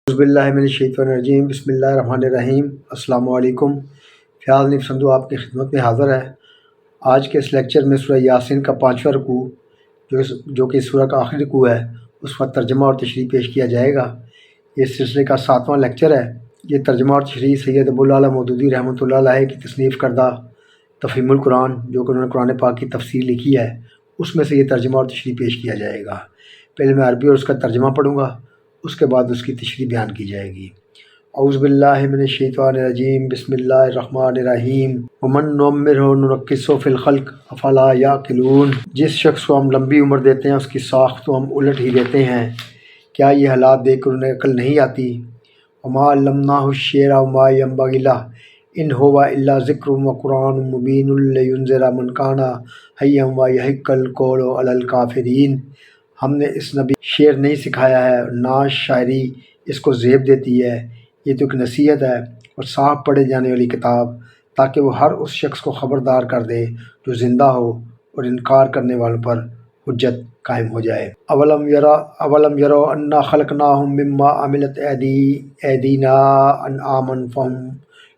اعوذ باللہ من الشیطان الرجیم، بسم اللہ الرحمن الرحیم۔ السلام علیکم۔ فیاض نف سندھو آپ کی خدمت میں حاضر ہے۔ آج کے اس لیکچر میں سورہ یاسین کا 5واں رکوع جو کہ سورہ کا آخری رکوع ہے، اس کا ترجمہ اور تشریح پیش کیا جائے گا۔ یہ سلسلے کا 7واں لیکچر ہے۔ یہ ترجمہ اور تشریح سید ابو العلا مودودی رحمۃ اللہ علیہ کی تصنیف کردہ تفہیم القرآن، جو کہ انہوں نے قرآن پاک کی تفسیر لکھی ہے، اس میں سے یہ ترجمہ اور تشریح پیش کیا جائے گا۔ پہلے میں عربی اور اس کا ترجمہ پڑھوں گا، اس کے بعد اس کی تشریح بیان کی جائے گی۔ اعوذ باللہ من الشیطان الرجیم، بسم اللہ الرحمن الرحیم۔ ومن نعمرہ ننکسہ فی الخلق افلا یعقلون۔ جس شخص کو ہم لمبی عمر دیتے ہیں اس کی ساخت کو ہم الٹ ہی دیتے ہیں، کیا یہ حالات دیکھ کر انہیں عقل نہیں آتی؟ وما علمناہ الشعر وما ینبغی لہ ان ہو الا ذکر وقرآن مبین لینذر من کان حیا ویحق القول علی الکافرین۔ ہم نے اس نبی شعر نہیں سکھایا ہے، نہ شاعری اس کو زیب دیتی ہے، یہ تو ایک نصیحت ہے اور صاف پڑھے جانے والی کتاب، تاکہ وہ ہر اس شخص کو خبردار کر دے جو زندہ ہو اور انکار کرنے والوں پر حجت قائم ہو جائے۔ اولم یروا انا خلقناہم مما عملت ایدینا انعاما فہم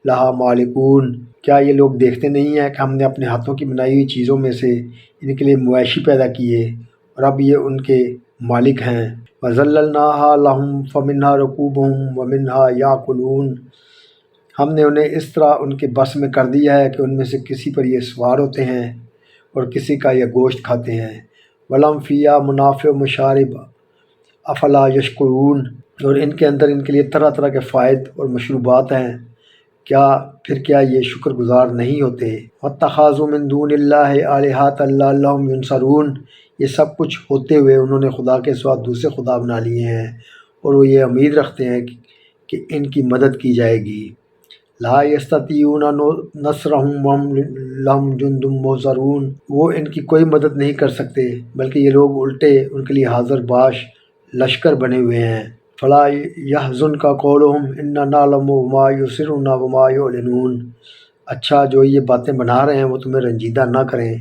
لہا مالکون۔ کیا یہ لوگ دیکھتے نہیں ہیں کہ ہم نے اپنے ہاتھوں کی بنائی ہوئی چیزوں میں سے ان کے لیے مویشی پیدا کیے اور اب یہ ان کے مالک ہیں۔ وَذَلَّلْنَاهَا لَهُمْ فَمِنْهَا رَكُوبُهُمْ وَمِنْهَا يَأْكُلُونَ۔ ہم نے انہیں اس طرح ان کے بس میں کر دیا ہے کہ ان میں سے کسی پر یہ سوار ہوتے ہیں اور کسی کا یہ گوشت کھاتے ہیں۔ وَلَهُمْ فِيهَا مَنَافِعُ وَمَشَارِبُ أَفَلَا يَشْكُرُونَ۔ اور ان کے اندر ان کے لیے طرح طرح کے فوائد اور مشروبات ہیں، کیا یہ شکر گزار نہیں ہوتے؟ وَاتَّخَذُوا مِن دُونِ اللَّهِ آلِهَةً لَعَلَّهُمْ يُنصَرُونَ۔ یہ سب کچھ ہوتے ہوئے انہوں نے خدا کے سوا دوسرے خدا بنا لیے ہیں اور وہ یہ امید رکھتے ہیں کہ ان کی مدد کی جائے گی۔ لا یستطیعون نصرهم وهم لهم جند محضرون۔ وہ ان کی کوئی مدد نہیں کر سکتے، بلکہ یہ لوگ الٹے ان کے لیے حاضر باش لشکر بنے ہوئے ہیں۔ فلا یحزنک قولهم انا نعلم ما یسرون وما یعلنون۔ اچھا، جو یہ باتیں بنا رہے ہیں وہ تمہیں رنجیدہ نہ کریں،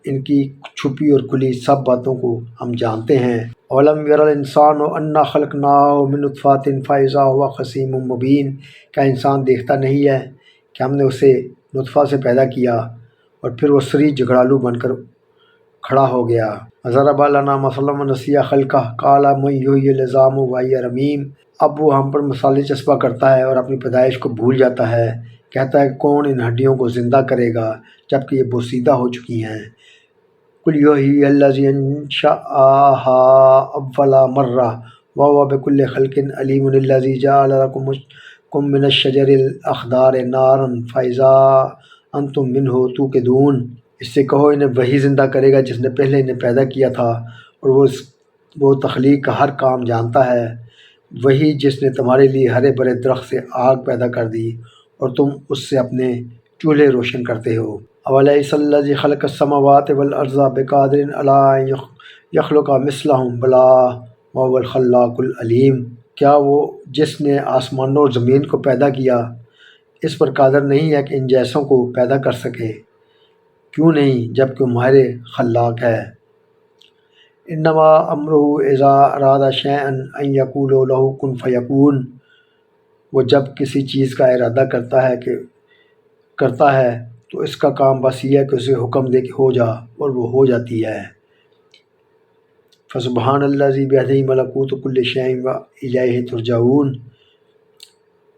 ان کی چھپی اور کھلی سب باتوں کو ہم جانتے ہیں۔ اولم یر الانسان انا خلقناہ من نطفۃ فاذا هو خصیم مبین۔ کیا انسان دیکھتا نہیں ہے کہ ہم نے اسے نطفہ سے پیدا کیا اور پھر وہ صریح جھگڑالو بن کر کھڑا ہو گیا۔ ضرب لنا مثلا ونسی خلقہ قال من یحیی العظام وہی رمیم۔ اب وہ ہم پر مثالیں چسپاں کرتا ہے اور اپنی پیدائش کو بھول جاتا ہے، کہتا ہے کہ کون ان ہڈیوں کو زندہ کرے گا جبکہ یہ بوسیدہ ہو چکی ہیں۔ قل یحییھا الذی انشأھا اول مرہ وہو بکل خلق علیم الذی جعل لکم من الشجر الاخضر نارا فاذا انتم منہ توقدون۔ اس سے کہو انہیں وہی زندہ کرے گا جس نے پہلے انہیں پیدا کیا تھا اور وہ تخلیق کا ہر کام جانتا ہے، وہی جس نے تمہارے لیے ہرے بھرے درخت سے آگ پیدا کر دی اور تم اس سے اپنے چولہے روشن کرتے ہو۔ اولیس الذی خلق السماوات والارض بقادر علی ان یخلق مثلہم بلی وہو الخلاق العلیم۔ کیا وہ جس نے آسمانوں اور زمین کو پیدا کیا اس پر قادر نہیں ہے کہ ان جیسوں کو پیدا کر سکے؟ کیوں نہیں، جب کہ ماہر خلاق ہے۔ انما امرہ اذا اراد شیئا ان یقول لہ کن فیکون۔ وہ جب کسی چیز کا ارادہ کرتا ہے تو اس کا کام بس یہ ہے کہ اسے حکم دے کہ ہو جا، اور وہ ہو جاتی ہے۔ فسبحان الذی بیدہ ملکوت کل شیء والیہ ترجعون۔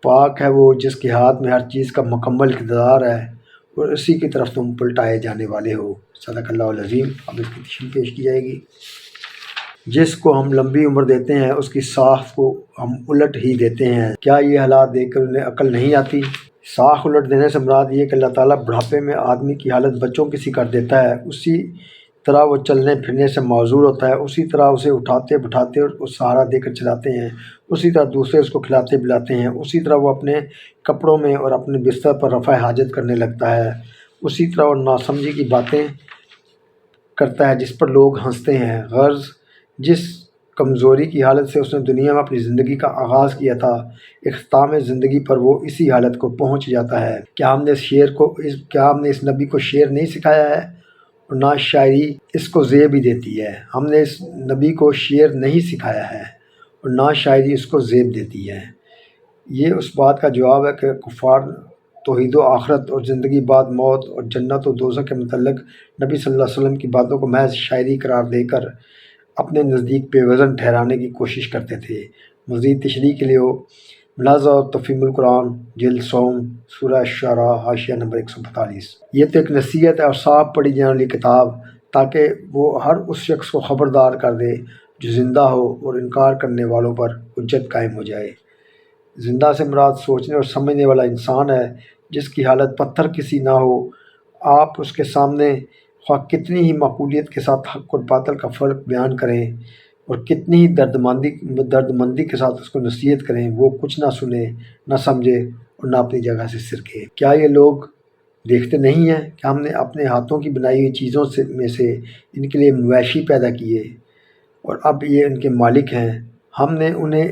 پاک ہے وہ جس کے ہاتھ میں ہر چیز کا مکمل اقتدار ہے اور اسی کی طرف تم پلٹائے جانے والے ہو۔ صدق اللہ العظیم۔ اب اس کی تشریح پیش کی جائے گی۔ جس کو ہم لمبی عمر دیتے ہیں اس کی ساخت کو ہم الٹ ہی دیتے ہیں، کیا یہ حالات دیکھ کر انہیں عقل نہیں آتی؟ ساخت الٹ دینے سے مراد یہ کہ اللہ تعالیٰ بڑھاپے میں آدمی کی حالت بچوں کی سی کر دیتا ہے، اسی طرح وہ چلنے پھرنے سے معذور ہوتا ہے، اسی طرح اسے اٹھاتے بٹھاتے اور سہارا دے کر چلاتے ہیں، اسی طرح دوسرے اس کو کھلاتے پلاتے ہیں، اسی طرح وہ اپنے کپڑوں میں اور اپنے بستر پر رفع حاجت کرنے لگتا ہے، اسی طرح وہ ناسمجھی کی باتیں کرتا ہے جس پر لوگ ہنستے ہیں۔ غرض جس کمزوری کی حالت سے اس نے دنیا میں اپنی زندگی کا آغاز کیا تھا، اختتام زندگی پر وہ اسی حالت کو پہنچ جاتا ہے۔ کیا ہم نے اس نبی کو شعر نہیں سکھایا ہے اور نہ شاعری اس کو زیب ہی دیتی ہے؟ ہم نے اس نبی کو شعر نہیں سکھایا ہے اور نہ شاعری اس کو زیب دیتی ہے۔ یہ اس بات کا جواب ہے کہ کفار توحید و آخرت اور زندگی بعد موت اور جنت و دوزخ کے متعلق نبی صلی اللہ علیہ وسلم کی باتوں کو محض شاعری قرار دے کر اپنے نزدیک بے وزن ٹھہرانے کی کوشش کرتے تھے۔ مزید تشریح کے لیے ملاحظہ اور تفہیم القرآن جلد سوم سورہ الشعراء حاشیہ نمبر 142۔ یہ تو ایک نصیحت ہے اور صاف پڑھی جانے والی کتاب، تاکہ وہ ہر اس شخص کو خبردار کر دے جو زندہ ہو اور انکار کرنے والوں پر حجت قائم ہو جائے۔ زندہ سے مراد سوچنے اور سمجھنے والا انسان ہے، جس کی حالت پتھر کسی نہ ہو۔ آپ اس کے سامنے خواہ کتنی ہی معقولیت کے ساتھ حق اور باطل کا فرق بیان کریں اور کتنی ہی دردمندی کے ساتھ اس کو نصیحت کریں، وہ کچھ نہ سنے، نہ سمجھے اور نہ اپنی جگہ سے سرکے۔ کیا یہ لوگ دیکھتے نہیں ہیں کہ ہم نے اپنے ہاتھوں کی بنائی ہوئی چیزوں میں سے ان کے لیے مویشی پیدا کیے اور اب یہ ان کے مالک ہیں؟ ہم نے انہیں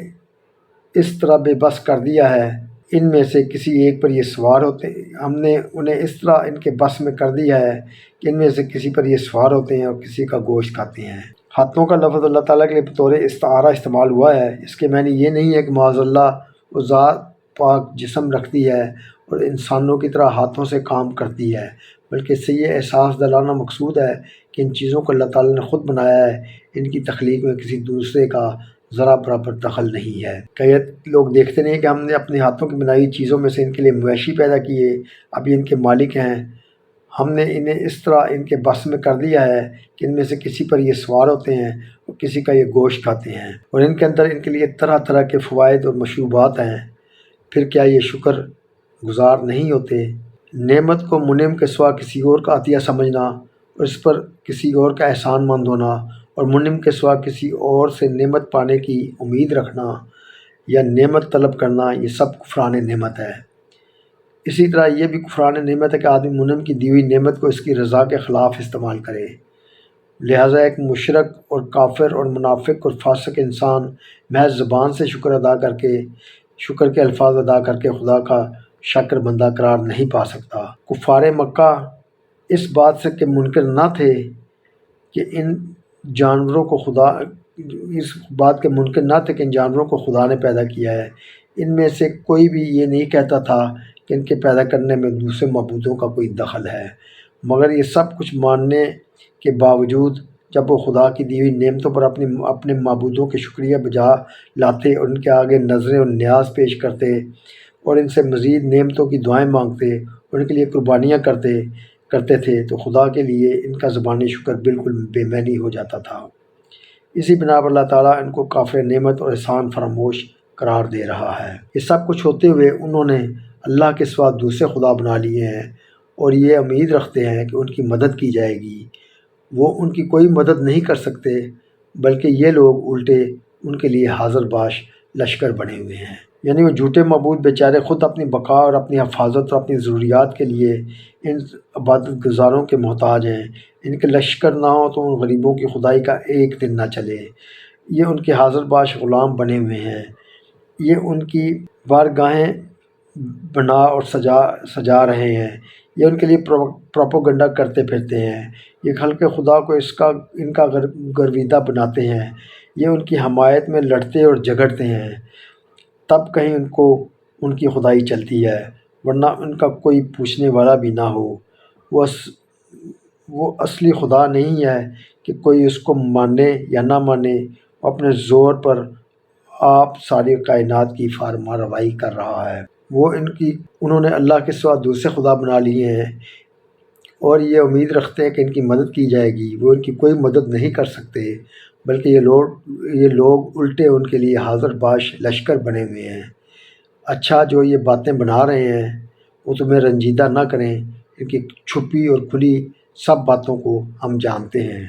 اس طرح بے بس کر دیا ہے ان میں سے کسی ایک پر یہ سوار ہوتے ہم نے انہیں اس طرح ان کے بس میں کر دیا ہے کہ ان میں سے کسی پر یہ سوار ہوتے ہیں اور کسی کا گوشت کھاتے ہیں۔ ہاتھوں کا لفظ اللہ تعالیٰ کے لیے بطور استعارہ استعمال ہوا ہے۔ اس کے معنی یہ نہیں ہے کہ معاذ اللہ وہ ذات پاک جسم رکھتی ہے اور انسانوں کی طرح ہاتھوں سے کام کرتی ہے، بلکہ اس سے یہ احساس دلانا مقصود ہے کہ ان چیزوں کو اللہ تعالیٰ نے خود بنایا ہے، ان کی تخلیق میں کسی دوسرے کا ذرا برابر دخل نہیں ہے۔ کہ یہ لوگ دیکھتے نہیں کہ ہم نے اپنے ہاتھوں کی بنائی چیزوں میں سے ان کے لیے مویشی پیدا کیے، اب یہ ان کے مالک ہیں۔ ہم نے انہیں اس طرح ان کے بس میں کر دیا ہے کہ ان میں سے کسی پر یہ سوار ہوتے ہیں اور کسی کا یہ گوشت کھاتے ہیں، اور ان کے اندر ان کے لیے طرح طرح کے فوائد اور مشروبات ہیں۔ پھر کیا یہ شکر گزار نہیں ہوتے؟ نعمت کو منعم کے سوا کسی اور کا عطیہ سمجھنا اور اس پر کسی اور کا احسان مند ہونا اور منعم کے سوا کسی اور سے نعمت پانے کی امید رکھنا یا نعمت طلب کرنا، یہ سب کفران نعمت ہے۔ اسی طرح یہ بھی کفران نعمت ہے کہ آدمی منعم کی دی ہوئی نعمت کو اس کی رضا کے خلاف استعمال کرے۔ لہٰذا ایک مشرک اور کافر اور منافق اور فاسق انسان محض زبان سے شکر کے الفاظ ادا کر کے خدا کا شاکر بندہ قرار نہیں پا سکتا۔ کفار مکہ اس بات سے کہ منکر نہ تھے کہ ان جانوروں کو خدا نے پیدا کیا ہے۔ ان میں سے کوئی بھی یہ نہیں کہتا تھا کہ ان کے پیدا کرنے میں دوسرے معبودوں کا کوئی دخل ہے، مگر یہ سب کچھ ماننے کے باوجود جب وہ خدا کی دی ہوئی نعمتوں پر اپنے معبودوں کے شکریہ بجا لاتے اور ان کے آگے نظریں اور نیاز پیش کرتے اور ان سے مزید نعمتوں کی دعائیں مانگتے اور ان کے لیے قربانیاں کرتے تھے، تو خدا کے لیے ان کا زبانی شکر بالکل بے معنی ہو جاتا تھا۔ اسی بنا پر اللہ تعالیٰ ان کو کافر نعمت اور احسان فراموش قرار دے رہا ہے۔ یہ سب کچھ ہوتے ہوئے انہوں نے اللہ کے سوا دوسرے خدا بنا لیے ہیں اور یہ امید رکھتے ہیں کہ ان کی مدد کی جائے گی۔ وہ ان کی کوئی مدد نہیں کر سکتے، بلکہ یہ لوگ الٹے ان کے لیے حاضر باش لشکر بنے ہوئے ہیں۔ یعنی وہ جھوٹے معبود بیچارے خود اپنی بقا اور اپنی حفاظت اور اپنی ضروریات کے لیے ان عبادت گزاروں کے محتاج ہیں۔ ان کے لشکر نہ ہوں تو ان غریبوں کی خدائی کا ایک دن نہ چلے۔ یہ ان کے حاضر باش غلام بنے ہوئے ہیں، یہ ان کی بارگاہیں بنا اور سجا رہے ہیں، یہ ان کے لیے پروپیگنڈا کرتے پھرتے ہیں، یہ خلق خدا کو ان کا گرویدہ بناتے ہیں، یہ ان کی حمایت میں لڑتے اور جھگڑتے ہیں، تب کہیں ان کی خدائی چلتی ہے، ورنہ ان کا کوئی پوچھنے والا بھی نہ ہو۔ وہ اصلی خدا نہیں ہے کہ کوئی اس کو مانے یا نہ مانے، وہ اپنے زور پر آپ ساری کائنات کی فرما روائی کر رہا ہے۔ انہوں نے اللہ کے سوا دوسرے خدا بنا لیے ہیں اور یہ امید رکھتے ہیں کہ ان کی مدد کی جائے گی۔ وہ ان کی کوئی مدد نہیں کر سکتے، بلکہ یہ لوگ الٹے ان کے لیے حاضر باش لشکر بنے ہوئے ہیں۔ اچھا، جو یہ باتیں بنا رہے ہیں وہ تمہیں رنجیدہ نہ کریں، ان کی چھپی اور کھلی سب باتوں کو ہم جانتے ہیں۔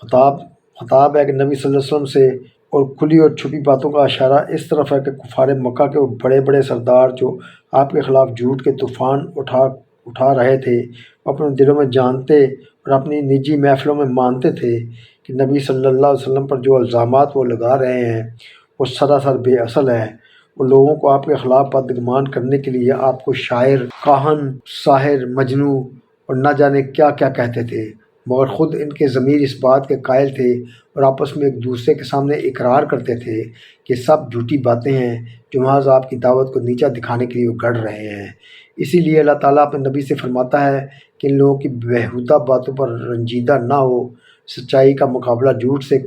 خطاب ہے کہ نبی صلی اللہ علیہ وسلم سے، اور کھلی اور چھپی باتوں کا اشارہ اس طرف ہے کہ کفار مکہ کے وہ بڑے بڑے سردار جو آپ کے خلاف جھوٹ کے طوفان اٹھا رہے تھے، وہ اپنے دلوں میں جانتے اور اپنی نجی محفلوں میں مانتے تھے کہ نبی صلی اللہ علیہ وسلم پر جو الزامات وہ لگا رہے ہیں وہ سراسر بے اصل ہے۔ وہ لوگوں کو آپ کے خلاف بدگمان کرنے کے لیے آپ کو شاعر، کاہن، ساحر، مجنوں اور نہ جانے کیا کیا کہتے تھے، مگر خود ان کے ضمیر اس بات کے قائل تھے اور آپس میں ایک دوسرے کے سامنے اقرار کرتے تھے کہ سب جھوٹی باتیں ہیں جو محض آپ کی دعوت کو نیچا دکھانے کے لیے وہ گڑھ رہے ہیں۔ اسی لیے اللہ تعالیٰ اپنے نبی سے فرماتا ہے کہ ان لوگوں کی بیہودہ باتوں پر رنجیدہ نہ ہو، سچائی کا مقابلہ جھوٹ سے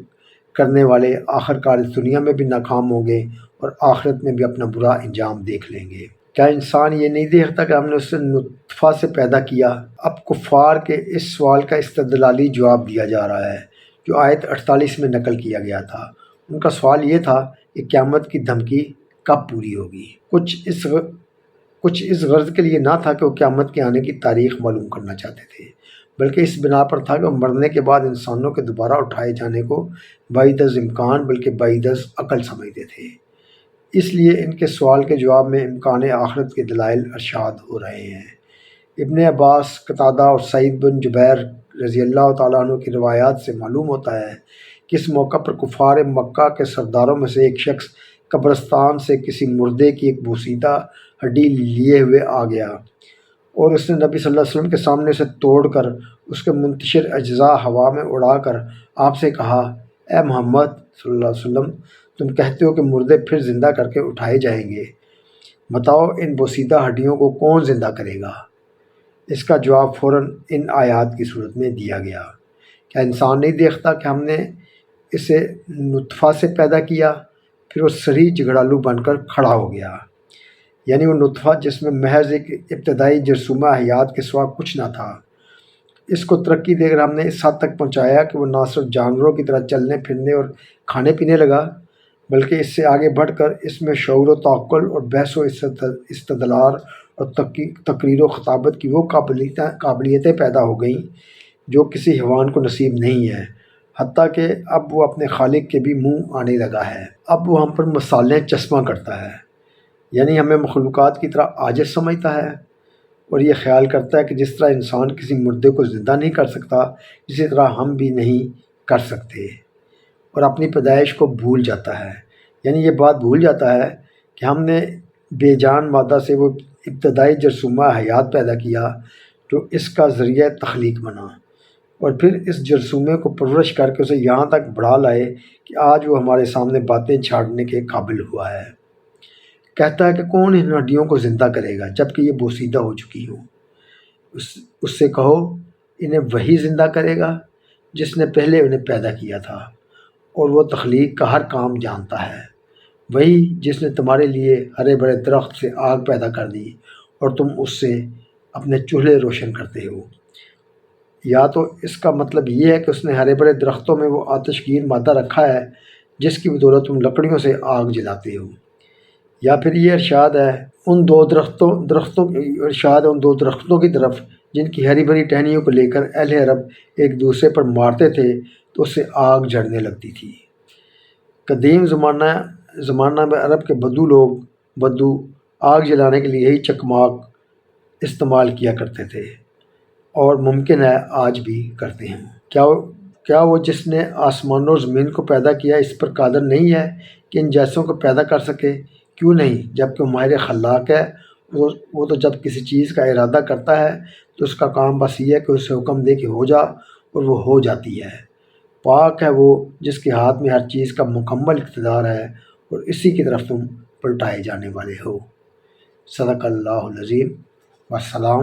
کرنے والے آخر کار اس دنیا میں بھی ناکام ہوں گے اور آخرت میں بھی اپنا برا انجام دیکھ لیں گے۔ کیا انسان یہ نہیں دیکھتا کہ ہم نے اسے نطفہ سے پیدا کیا؟ اب کفار کے اس سوال کا استدلالی جواب دیا جا رہا ہے جو آیت 48 میں نقل کیا گیا تھا۔ ان کا سوال یہ تھا کہ قیامت کی دھمکی کب پوری ہوگی؟ کچھ اس غرض کے لیے نہ تھا کہ وہ قیامت کے آنے کی تاریخ معلوم کرنا چاہتے تھے، بلکہ اس بنا پر تھا کہ وہ مرنے کے بعد انسانوں کے دوبارہ اٹھائے جانے کو بعید از امکان بلکہ بعید از عقل سمجھتے تھے۔ اس لیے ان کے سوال کے جواب میں امکان آخرت کے دلائل ارشاد ہو رہے ہیں۔ ابن عباس، قتادہ اور سعید بن جبیر رضی اللہ تعالیٰ عنہ کی روایات سے معلوم ہوتا ہے کہ اس موقع پر کفار مکہ کے سرداروں میں سے ایک شخص قبرستان سے کسی مردے کی ایک بوسیدہ ہڈی لیے ہوئے آ گیا اور اس نے نبی صلی اللہ علیہ وسلم کے سامنے سے توڑ کر اس کے منتشر اجزاء ہوا میں اڑا کر آپ سے کہا، اے محمد صلی اللہ علیہ وسلم، تم کہتے ہو کہ مردے پھر زندہ کر کے اٹھائے جائیں گے، بتاؤ ان بوسیدہ ہڈیوں کو کون زندہ کرے گا؟ اس کا جواب فوراً ان آیات کی صورت میں دیا گیا۔ کیا انسان نہیں دیکھتا کہ ہم نے اسے نطفہ سے پیدا کیا، پھر وہ صریح جھگڑالو بن کر کھڑا ہو گیا؟ یعنی وہ نطفہ جس میں محض ایک ابتدائی جرثومہ حیات کے سوا کچھ نہ تھا، اس کو ترقی دے کر ہم نے اس حد تک پہنچایا کہ وہ نہ صرف جانوروں کی طرح چلنے پھرنے اور کھانے پینے لگا، بلکہ اس سے آگے بڑھ کر اس میں شعور و تعقل اور بحث و استدلال اور تقریر و خطابت کی وہ قابلیتیں پیدا ہو گئیں جو کسی حیوان کو نصیب نہیں ہے، حتیٰ کہ اب وہ اپنے خالق کے بھی منہ آنے لگا ہے۔ اب وہ ہم پر مثالیں چشمہ کرتا ہے، یعنی ہمیں مخلوقات کی طرح عاجز سمجھتا ہے اور یہ خیال کرتا ہے کہ جس طرح انسان کسی مردے کو زندہ نہیں کر سکتا، اسی طرح ہم بھی نہیں کر سکتے، اور اپنی پیدائش کو بھول جاتا ہے۔ یعنی یہ بات بھول جاتا ہے کہ ہم نے بے جان مادہ سے وہ ابتدائی جرثومہ حیات پیدا کیا جو اس کا ذریعہ تخلیق بنا، اور پھر اس جرثومے کو پرورش کر کے اسے یہاں تک بڑھا لائے کہ آج وہ ہمارے سامنے باتیں چھاڑنے کے قابل ہوا ہے۔ کہتا ہے کہ کون ان ہڈیوں کو زندہ کرے گا جب کہ یہ بوسیدہ ہو چکی ہوں؟ اس سے کہو انہیں وہی زندہ کرے گا جس نے پہلے انہیں پیدا کیا تھا، اور وہ تخلیق کا ہر کام جانتا ہے، وہی جس نے تمہارے لیے ہرے بھرے درخت سے آگ پیدا کر دی اور تم اس سے اپنے چولہے روشن کرتے ہو۔ یا تو اس کا مطلب یہ ہے کہ اس نے ہرے بھرے درختوں میں وہ آتش گیر مادہ رکھا ہے جس کی بدولت تم لکڑیوں سے آگ جلاتے ہو، یا پھر یہ ارشاد ہے ان دو درختوں کی طرف جن کی ہری بھری ٹہنیوں کو لے کر اہل عرب ایک دوسرے پر مارتے تھے تو اس سے آگ جھڑنے لگتی تھی۔ قدیم زمانہ میں عرب کے بدو آگ جلانے کے لیے یہی چکماق استعمال کیا کرتے تھے، اور ممکن ہے آج بھی کرتے ہیں۔ کیا وہ جس نے آسمانوں اور زمین کو پیدا کیا اس پر قادر نہیں ہے کہ ان جیسوں کو پیدا کر سکے؟ کیوں نہیں، جب کہ وہ ماہر خلاق ہے۔ وہ تو جب کسی چیز کا ارادہ کرتا ہے تو اس کا کام بس یہ ہے کہ اسے حکم دے کہ ہو جا، اور وہ ہو جاتی ہے۔ پاک ہے وہ جس کے ہاتھ میں ہر چیز کا مکمل اقتدار ہے، اور اسی کی طرف تم پلٹائے جانے والے ہو۔ صدق اللہ العظیم۔ والسلام۔